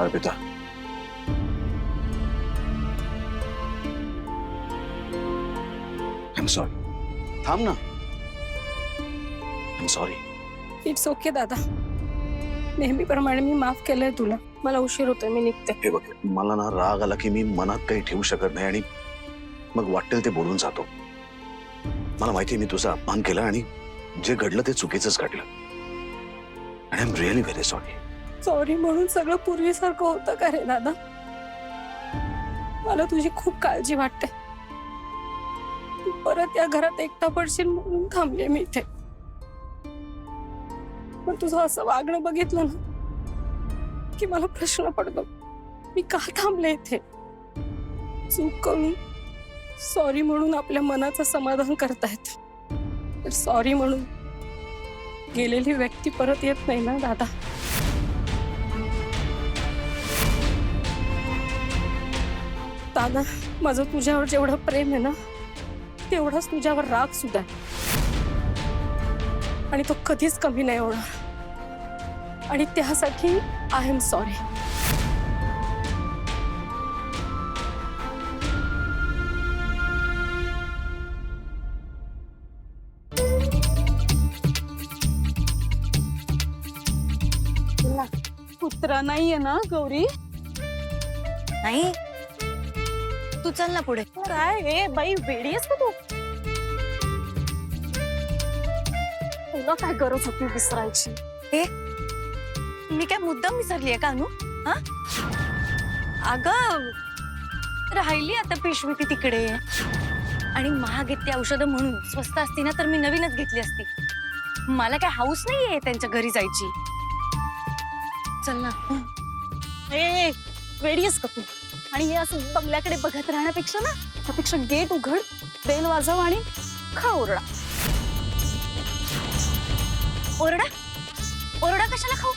Arpita, I'm sorry. थांब ना. I'm sorry. It's okay दादा, नेहमीप्रमाणे मी माफ केलंय तुला. मला उशीर होतोय, मी निघते. हे बघ, मला ना राग आला की मी मनात काही ठेवू शकत नाही आणि मग वाटेल ते बोलून जातो. मला माहिती मी तुझा अपमान केला आणि जे घडलं ते चुकीचंच घडलं. आणि I am really very sorry. Sorry म्हणून सगळं पूर्वीसारखं होतं का रे दादा? मला तुझी खूप काळजी वाटते. तू परत या घरात एकटा पडशील म्हणून थांबले मी इथे. पण तुझं असं वागणं बघितलं ना की मला प्रश्न पडतो, मी का थांबले इथे? चूक करून सॉरी म्हणून आपल्या मनाचं समाधान करतायत, तर सॉरी म्हणून गेलेली व्यक्ती परत येत नाही ना दादा. दादा, माझं तुझ्यावर जेवढं प्रेम आहे ना, तेवढाच तुझ्यावर राग सुद्धा आहे. आणि तो कधीच कमी नाही होणार. आणि त्यासाठी आय एम सॉरी. कुत्रा नाहीये ना गौरी? नाही, तू चल ना पुढे. काय हे बाई, वेडी आहेस का तू? तुला काय गरज होती विसरायची? हे मी काय मुद्दाम विसरलीये का अनु? हा, अगं राहिली आता पिशवी ती तिकडे. आणि महाग आहेत ती औषधं म्हणून. स्वस्त असती ना तर मी नवीनच घेतली असती. मला काय हाऊस नाहीये त्यांच्या घरी जायची. चल ना. ए, वेडी आहेस का तू? आणि हे असं बंगल्याकडे बघत राहण्यापेक्षा ना, त्यापेक्षा गेट उघड, बेल वाजव आणि खा ओरडा. ओरडा? ओरडा कशाला खाऊ?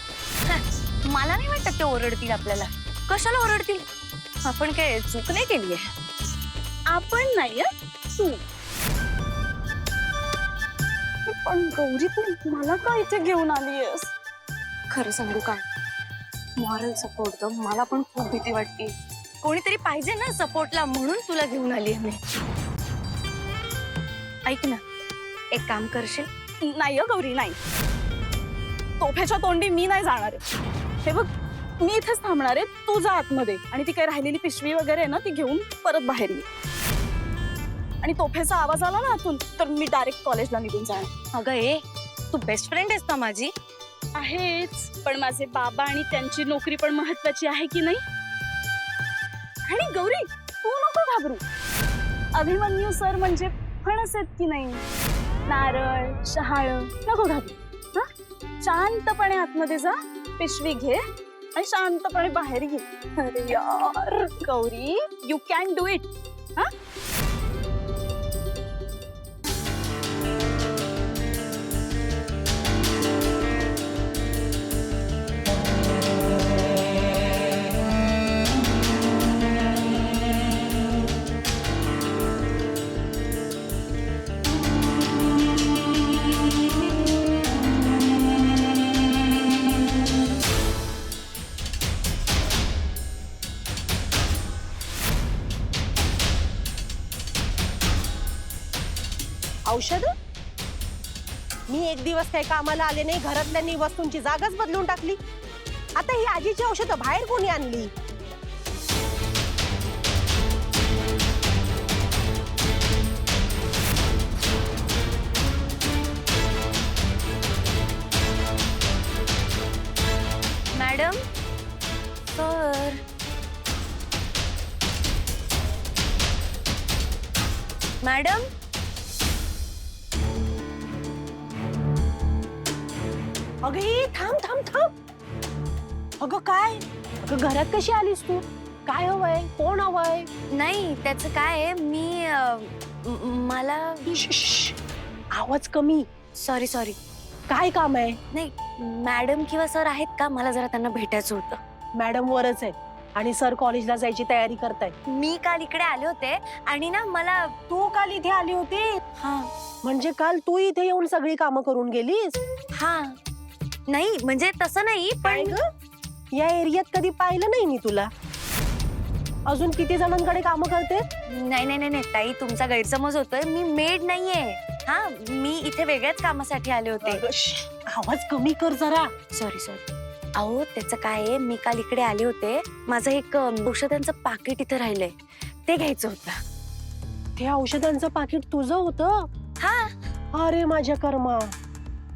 हा, मला नाही वाटत ते ओरडतील आपल्याला. कशाला ओरडतील? आपण काय चूक नाही केलीये. आपण नाही तू. पण गौरी, तू मला का इथे घेऊन आलीयस? खरं सांगू काय, मॉरल सपोर्ट ग. मला पण खूप भीती वाटते. कोणीतरी पाहिजे ना सपोर्टला, म्हणून तुला घेऊन आली मी. ऐक ना, एक काम करशील? नाही गौरी, नाही. तोफ्याच्या तोंडी मी नाही जाणार आहे. हे बघ, मी इथेच थांबणार आहे. तू जा आतमध्ये आणि ती काही राहिलेली पिशवी वगैरे आहे ना, ती घेऊन परत बाहेर ये. आणि तोफ्याचा आवाज आला ना आतून, तर मी डायरेक्ट कॉलेजला निघून जाणार. अगं ए, तू बेस्ट फ्रेंड आहेस ना माझी? आहेच, पण माझे बाबा आणि त्यांची नोकरी पण महत्वाची आहे की नाही? आणि गौरी, तू नको घाबरू. अभिमन्यू सर म्हणजे फणस आहेत की नाही, नारळ शहाळ. नको घाबरू. हा, शांतपणे आतमध्ये जा, पिशवी घे आणि शांतपणे बाहेर ये. अरे यार Gauri, you can do it. हा, औषध? मी एक दिवस काही कामाला आले नाही, घरातल्यांनी वस्तूंची जागाच बदलून टाकली. आता ही आजीची औषधं बाहेर कोणी आणली? Madam, sir. मॅडम, अगं ये, थांब थांब थांब. अगं काय? अगं घरात कशी आलीस तू? काय हवंय? कोण हवंय? नाही त्याचं काय आहे, मला आवाज कमी. Sorry sorry. काय काम आहे? नाही, मॅडम किंवा सर आहेत का? मला जरा त्यांना भेटायचं होतं. मॅडम वरच आहे आणि सर कॉलेजला जायची तयारी करताय. मी काल इकडे आले होते आणि ना मला. तू काल इथे आली होती? हा. म्हणजे काल तू इथे येऊन सगळी कामं करून गेलीस? हा, नाही म्हणजे तसं नाही, पण या एरियात कधी पाहिलं नाही मी तुला. अजून किती जणांकडे कामं करते? नाही नाही नाही नाही, ताई तुमचा गैरसमज होतोय. मी मेड नाहीये. हा, मी इथे वेगळ्याच कामासाठी आले होते. अगं, आवाज कमी कर जरा. Sorry sorry. अहो त्याचं काय आहे, मी काल इकडे आले होते. माझं एक औषधांचं पाकिट इथे राहिलंय, ते घ्यायचं होतं. ते औषधांचं पाकिट तुझं होतं? हा. अरे माझ्या कर्मा.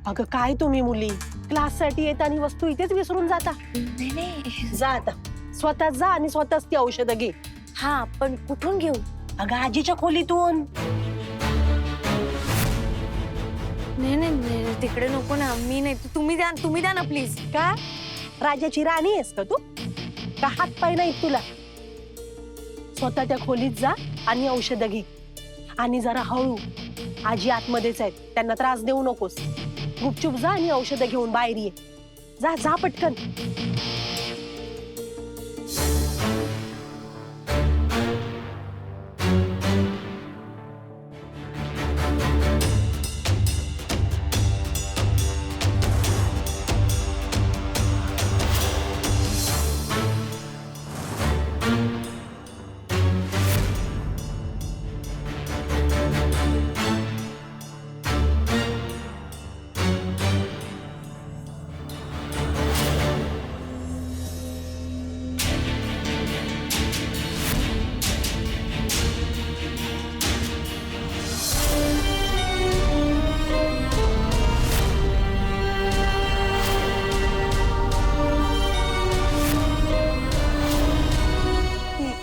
अगं काय तुम्ही मुली क्लाससाठी येताना वस्तू इथेच विसरून जाता. नाही नाही. जा आता, स्वतः जा आणि स्वतःच ती औषधं घे. हा, पण कुठून घेऊ? अगं आजीच्या खोलीतून. नाही नाही नाही, तिकडे नको ना. मी नाही, तुम्ही द्या ना प्लीज. का राजाची राणी आहेस का तू? का हात पाय नाहीत तुला? स्वतः त्या खोलीत जा आणि औषधं घे. आणि जरा हळू, आजी आतमध्येच आहेत, त्यांना त्रास देऊ नकोस. गुपचूप जा आणि औषधं घेऊन बाहेर ये. जा जा पटकन.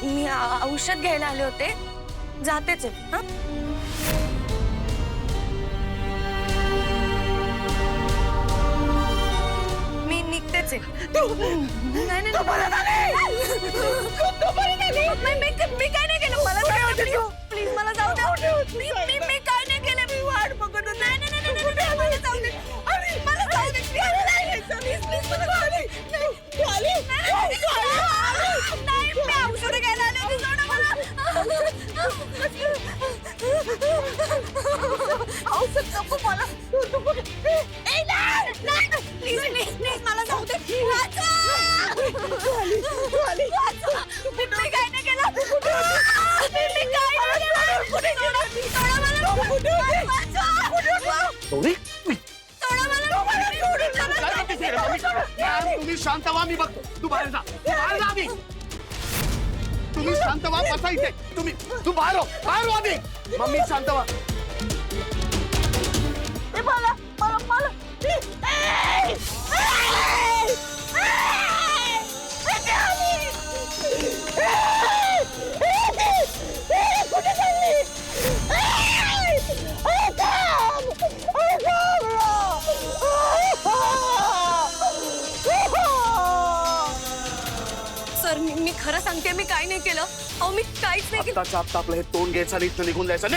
मी औषध घ्यायला आले होते, जातेच आहे. हा, मी निघतेच आहे. नाही नाही मी काय नाही केलं. मला प्लीज मला जाऊ द्या. मी काय नाही केलं. मी वाट बघत होते. नाही नाही नाही नाही, मला जाऊ दे. मला जाऊ दे. प्लीज प्लीज मला जाऊ दे. नाही, मी औषधं घ्यायला आले होते. सोडा मला. औषध नको मला. प्लीज प्लीज मला जाऊ दे. मी काय नाही केलं. मी काय नाही केलं. सोडा मला. गौरी, सोडा मला. तुम्ही शांत व्हा, मी बघतो. तू बाहेर जा, बाहेर जा आधी. तुम्ही शांत व्हा, बसा इथे. तू बाहेर हो, बाहेर हो आधी. मम्मी शांत व्हा. सर मी खरं सांगते, मी काय नाही केलं. अहो मी काहीच नाही केलं. आत्ताच्या आत्ता आपलं हे तोंड घ्यायचं आणि इथनं निघून जायचं.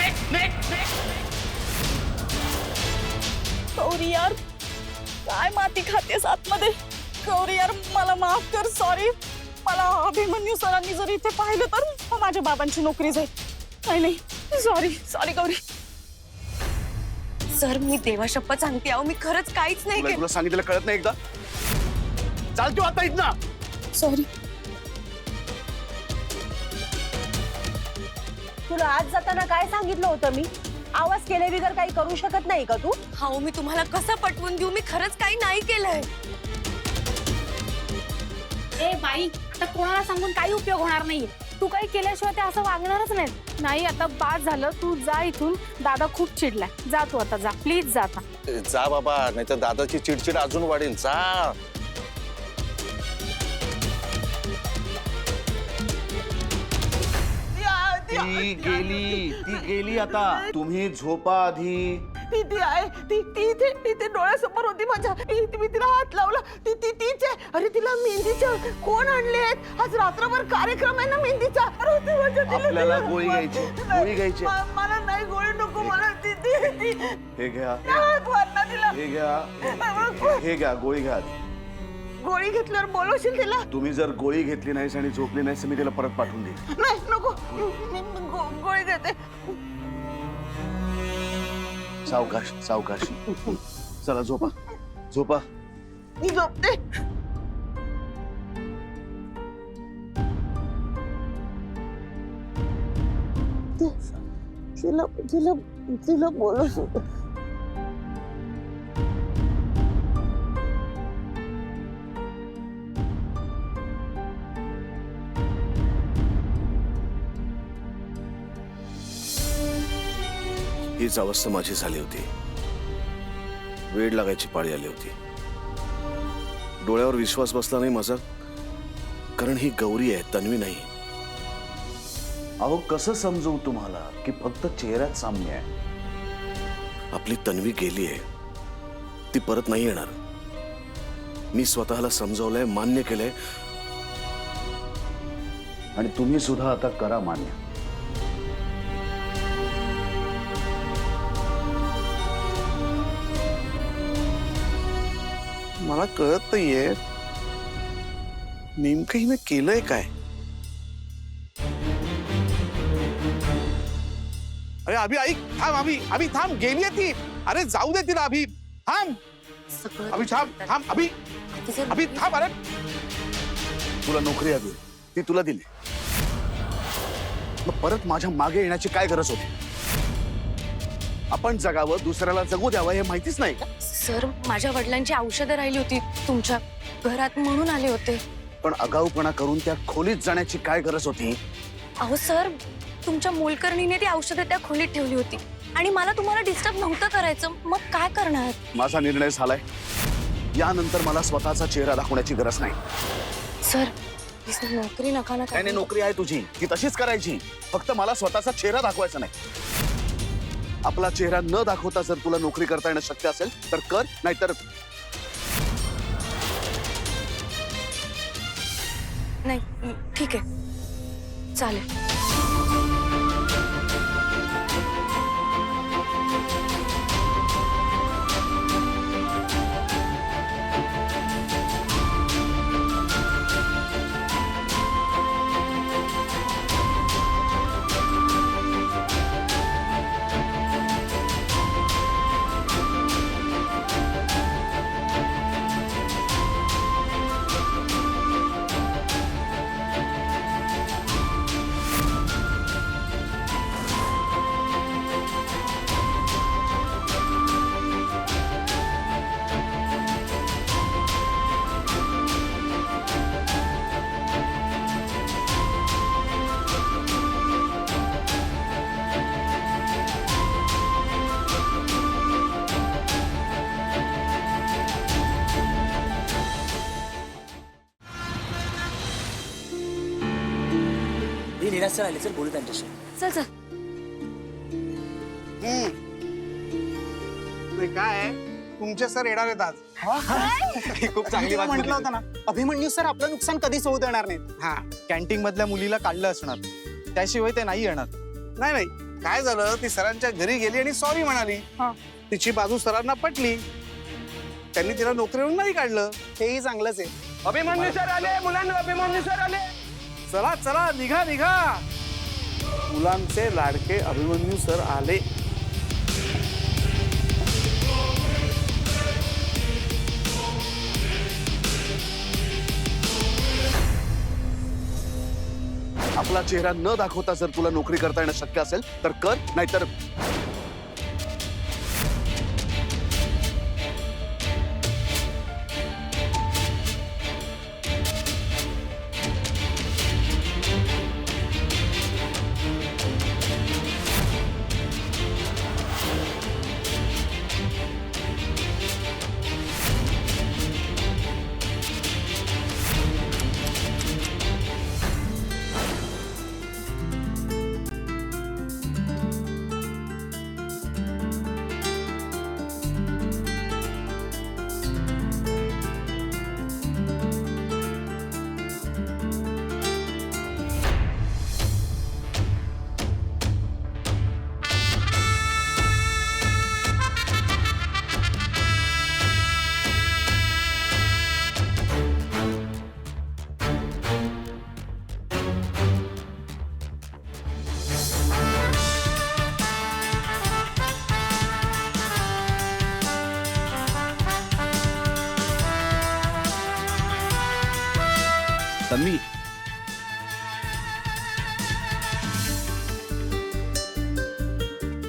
गौरी यार, काय माती खातेस आतमध्ये. गौरी यार, मला माफ कर. सॉरी. मला अभिमन्यू सरांनी जर इथे पाहिलं तर माझ्या बाबांची नोकरी जाईल. नाही नाही, सॉरी सॉरी गौरी. सर मी देवाशपथ सांगते, अहो मी खरंच काहीच नाही केलं. तुला सांगितलं कळत नाही एकदा? चालतो आता इथनं. सॉरी. तुला आज जाताना काय सांगितलं होतं मी? आवाज केल्या बिगर काही करू शकत नाही का तू? हो, मी तुम्हाला कसं पटवून देऊ? मी खरंच काही नाही केलंय. ए बाई, आता कोणाला सांगून काही उपयोग होणार नाही. तू काही केल्याशिवाय ते असं वागणारच नाही. नाही, आता बाद झालं. तू जा इथून. दादा खूप चिडलाय. जा तू आता, जा प्लीज जा आता. जा बाबा, नाही तर दादाची चिडचिड अजून वाढेल. जा. ती गेली आता. तुम्ही झोपा आधी. ती आहे. ती इथे डोळ्यासमोर होती माझ्या. मी तिला हात लावला. तीच आहे. अरे तिला मेहंदीचे कोण आणलेत? आज रात्रभर कार्यक्रम आहे ना मेहंदीचा. आपल्याला गोळी घ्यायची. गोळी घ्यायची. मला नाही गोळी नको. मला ती हे घ्या, हात वाढला तिला. हे घ्या, हे घ्या. गोळी घ्या. गोळी घेतल्यावर बोलवशील तिला? तुम्ही जर गोळी घेतली नाहीस आणि झोपली नाहीस तर मी तिला परत पाठवून देईन. नाही नको. मी गोळी घेते. सावकाश सावकाश. चला झोपा झोपा. मी झोपते. तिला तिला तिला बोलू. हीच अवस्था माझी झाली होती. वेड लागायची पाळी आली होती. डोळ्यावर विश्वास बसला नाही माझा, कारण ही गौरी आहे, तन्वी नाही. अहो कसं समजवू तुम्हाला की फक्त चेहऱ्यात साम्य आहे. आपली तन्वी गेली आहे, ती परत नाही येणार. मी स्वतःला समजवलंय, मान्य केलंय, आणि तुम्ही सुद्धा आता करा मान्य. मला कळत नाहीये नेमकं हिने केलंय काय. अरे अभि ऐक, थांब. अभि थांब, गेलीये ती. अरे जाऊ दे तिला. अभि थांब. सगळं अभि थांब. अभि अभि थांब. अरे तुला नोकरी हवी, ती तुला दिली, मग परत माझ्या मागे येण्याची काय गरज होती? आपण जगावं, दुसऱ्याला जगू द्यावं हे माहितीच नाही का? सर, माझ्या वडिलांची औषधं राहिली होती तुमच्या घरात म्हणून आले होते. पण आगाऊपणा करून त्या खोलीत जाण्याची काय गरज होती? अहो सर, तुमच्या मोलकर्णीने ती औषधं त्या खोलीत ठेवली होती आणि मला तुम्हाला डिस्टर्ब नव्हतं करायचं. मग काय करणार? माझा निर्णय झालाय. यानंतर मला स्वतःचा चेहरा दाखवण्याची गरज नाही. सर, नोकरी नका ना. त्याने नोकरी आहे तुझी, ती तशीच करायची. फक्त मला स्वतःचा चेहरा दाखवायचा नाही. आपला चेहरा न दाखवता जर तुला नोकरी करता येणं शक्य असेल तर कर, नाहीतर नाही. ठीक आहे, चालेल. निराश आले, चल बोलू त्यांच्याशी. चल चल. काय तुमचे सर येणार आहेत आज. खूप चांगली बात म्हटलं होतं ना. अभिमन्यू सर आपलं नुकसान कधीच होऊ देणार नाहीत. हा, कॅन्टीन मधल्या मुलीला काढलं असणार, त्याशिवाय ते नाही येणार. नाही काय झालं, ती सरांच्या घरी गेली आणि सॉरी म्हणाली. तिची बाजू सरांना पटली, त्यांनी तिला नोकरीवरून नाही काढलं. हेही चांगलंच आहे. अभिमन्यू सर आले मुलांना. अभिमन्यू सर आले. चला चला, निघा. मुलांचे लाडके अभिमन्यू सर आले. आपला चेहरा न दाखवता जर तुला नोकरी करता येणं शक्य असेल तर कर, नाहीतर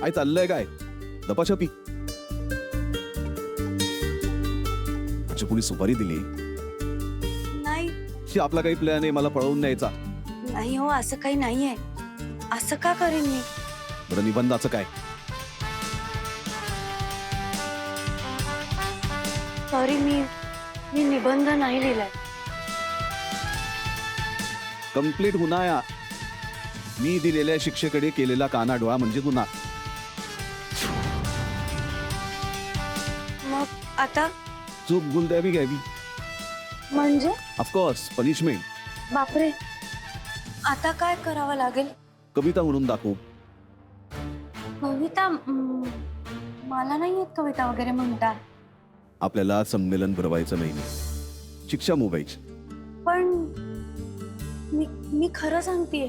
काय चाललंय काय लपाछपी अच्छा कुणी सुपारी दिली नाही की आपला काही प्लॅन आहे मला पळवून न्यायचा नाही हो असं काही नाहीये असं का करेन मी बरं निबंधाचं काय सॉरी मी निबंध नाही लिहिलाय कम्प्लीट गुन्हा मी दिलेल्या शिक्षेकडे केलेला कानाडोळा म्हणजे गुन्हा मग आता चूक भूल द्यावी घ्यावी म्हणजे ऑफकोर्स पनिशमेंट बापरे आता काय करावं लागेल कविता म्हणून दाखवू कविता मला नाही येत कविता वगैरे म्हणता आपल्याला संमेलन भरवायचं नाही शिक्षा मोबाईची पण मी खरं सांगतेय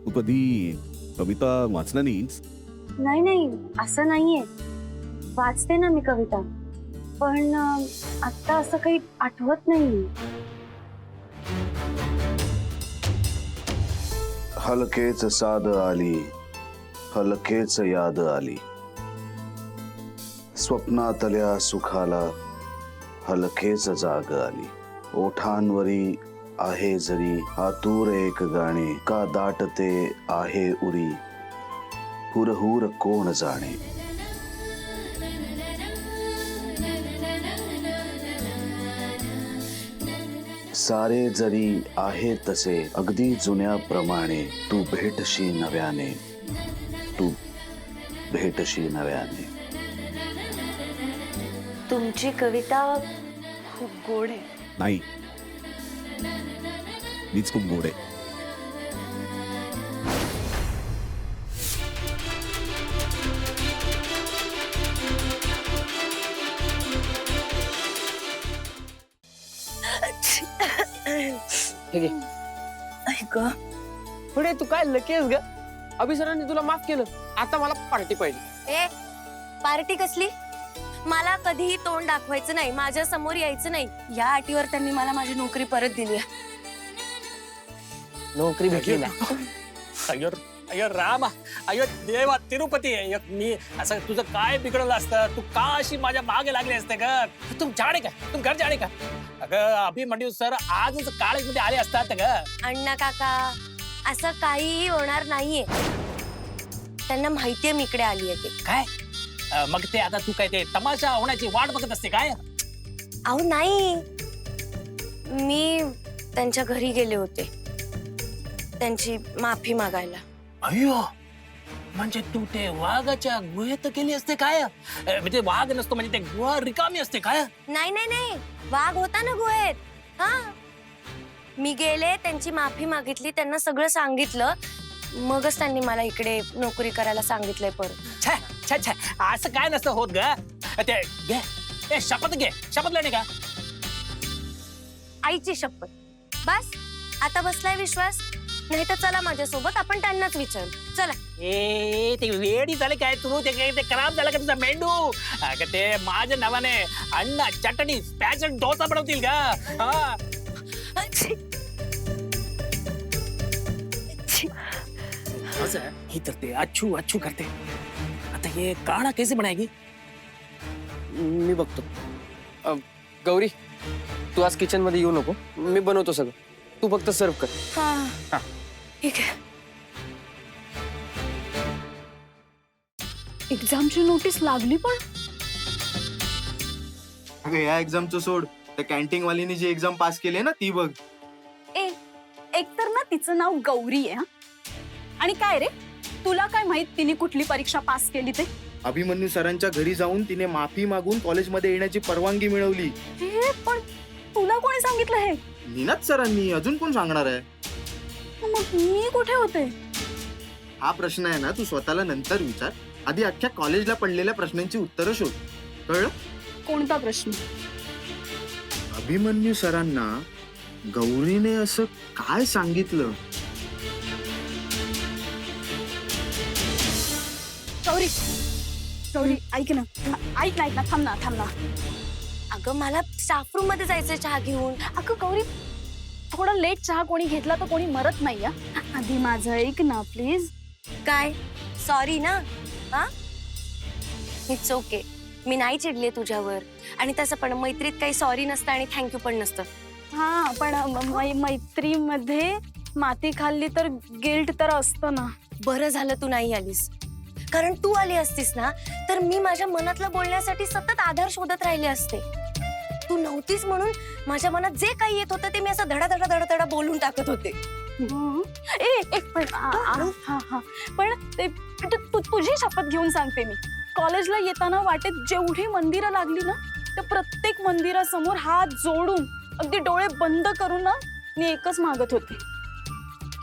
तू कधी कविता वाचला नाहीस नाही नाही असं नाहीये वाचते ना मी कविता पण आता असं काही आठवत नाही हलकेच साद आली हलकेच याद आली स्वप्नातल्या सुखाला हलकेच जाग आली ओठांवरी आहे जरी आतूर एक गाणे का दाटते आहे उरी हुरहुर कोण जाणे सारे जरी आहे तसे अगदी जुन्याप्रमाणे तू भेटशी नव्याने तू भेटशी नव्याने तुमची कविता खूप गोड आहे नाही मीच खूप गोड आहे पुढे तू काय लकेस ग अभि सरांनी तुला माफ केलं आता मला पार्टी पाहिजे ए पार्टी कसली मला कधीही तोंड दाखवायचं नाही माझ्या समोर यायचं नाही या अटीवर त्यांनी मला माझी नोकरी परत दिली नोकरी भेटली ना अयो अयो राम अयो देवा तिरुपती अयो मी असं तुझं काय बिघडलं असतं तू का अशी माझ्या मागे लागली असते का तुम जाणे का तुम घर जाणे का अगं अभिमन्यू सर आजच कॉलेजमध्ये आले असतात ग अण्णा काका असं काहीही होणार नाहीये त्यांना माहितीये मी इकडे आली आहे ते काय मग ते आता तू काय ते तमाशा होण्याची वाट बघत असते काय अहो नाही मी त्यांच्या घरी गेले होते त्यांची माफी मागायला अयो म्हणजे तू ते वाघाच्या गुहेत गेली असते काय म्हणजे वाघ नसतो म्हणजे ते गुहा रिकामी असते काय नाही नाही नाही वाघ होता ना गुहेत हा मी गेले त्यांची माफी मागितली त्यांना सगळं सांगितलं मगच त्यांनी मला इकडे नोकरी करायला सांगितलंय परत छे छे छे असं काय नसतं होत ग ते घे ए शपथ घे शपथ लेणे का आईची शपथ बस आता बसलाय विश्वास नाही तर चला माझ्यासोबत आपण त्यांनाच विचारू चला ए ते वेडी झाले काय तू ते खराब झालं का तुझा मेंदू अगं ते माझ्या नावाने अण्णा चटणी स्पॅशल डोसा बनवतील का हा ही तर ते अच्छू अच्छू करते आता ये काढ़ा कैसे बनाएगी मी बघतो गौरी तू आज किचन मध्ये येऊ नको मी बनवतो सगळं तू फक्त सर्व कर हा ठीक आहे एक्झामची नोटीस लागली पण अगं या एक्झामचं सोड त्या कॅन्टीन वालीने जी एक्झाम पास केली ना ती बघ एकतर ना तिचं नाव गौरी आहे हा. आणि काय रे तुला काय माहित तिने कुठली परीक्षा पास केली ते अभिमन्यू सरांच्या घरी जाऊन तिने माफी मागून कॉलेजमध्ये येण्याची परवानगी मिळवली हे पण तुला कोणी सांगितलं हे नीनाद सरांनी अजून कोण सांगणार आहे मग मी कुठे होते हा प्रश्न आहे ना तू स्वतःला नंतर विचार आधी अख्ख्या कॉलेजला पडलेल्या प्रश्नांची उत्तरं शोध कळलं कोणता प्रश्न अभिमन्यू सरांना गौरीने असं काय सांगितलं गौरी गौरी ऐक ना ऐक ना थांब ना अगं मला स्टाफ रूम मध्ये जायचंय चहा घेऊन अगं गौरी थोडा लेट चहा कोणी घेतला तर कोणी मरत नाही आधी माझं ऐक ना प्लीज काय सॉरी ना हा इट्स ओके. मी नाही चिडले तुझ्यावर. आणि तसं पण मैत्रीत काही सॉरी नसतं आणि थँक्यू पण नसतं. हा पण मैत्रीमध्ये माती खाल्ली तर गिल्ट तर असतं ना. बरं झालं तू नाही आलीस, कारण तू आली असतीस ना तर मी माझ्या मनातलं बोलण्यासाठी सतत आधार शोधत राहिले असते. तू नव्हतीस म्हणून माझ्या मनात जे काही येत होतं ते मी असं धडा धडा धडा धडा बोलून टाकत होते. पण पण ते तुझी शपथ घेऊन सांगते मी, कॉलेजला येताना वाटेत जेवढी मंदिरं लागली ना त्या प्रत्येक मंदिरासमोर हात जोडून अगदी डोळे बंद करून ना मी एकच मागत होते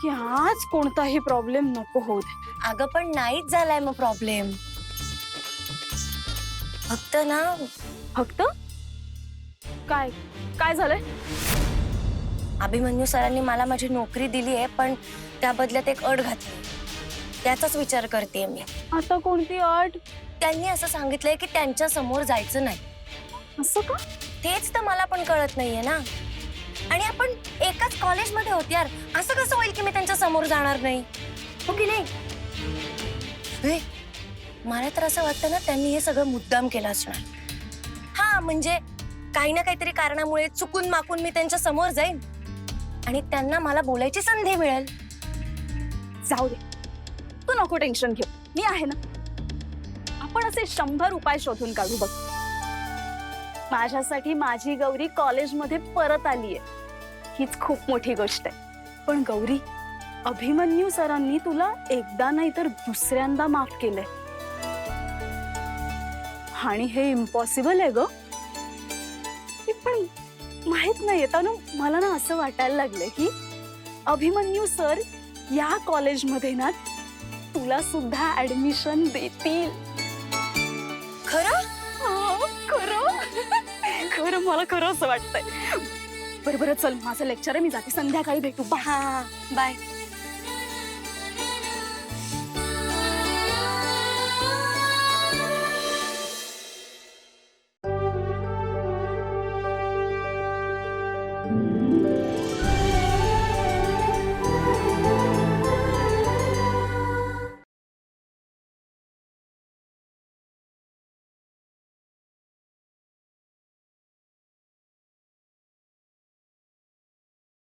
की आज कोणताही प्रॉब्लेम नको होऊ दे. अगं पण नाहीच झालाय मग प्रॉब्लेम. फक्त ना फक्त काय काय झालंय? अभिमन्यू सरांनी मला माझी नोकरी दिली आहे, पण त्या बदल्यात एक अट घातली. त्याचाच विचार करते मी. आता कोणती अट? त्यांनी असं सांगितलंय की त्यांच्या समोर जायचं नाही. असं का? तेच तर मला पण कळत नाहीये ना. आणि आपण एकाच कॉलेजमध्ये होत यार, असं कसं होईल की मी त्यांच्या समोर जाणार नाही? हो की नाही? हे, मला तर असं वाटतं ना त्यांनी हे सगळं मुद्दाम केलं असणार. हा म्हणजे काही ना काहीतरी कारणामुळे चुकून माकून मी त्यांच्या समोर जाईन आणि त्यांना मला बोलायची संधी मिळेल. जाऊ दे, तू नको टेन्शन घेऊ, मी आहे ना. आपण असे 100 उपाय शोधून काढू बघ. माझ्यासाठी माझी गौरी कॉलेजमध्ये परत आलीये, हीच खूप मोठी गोष्ट आहे. पण गौरी, अभिमन्यू सरांनी तुला एकदा नाही तर दुसऱ्यांदा माफ केलंय आणि हे इम्पॉसिबल आहे ग. पण माहित नाही येताना मला ना असं वाटायला लागलंय की अभिमन्यू सर या कॉलेजमध्ये ना तुला सुद्धा ऍडमिशन देतील. खरं? खरं खरं मला खरं असं वाटतंय. बरं बरं चल, माझं लेक्चर आहे, मी जाते. संध्याकाळी भेटू. हा बाय.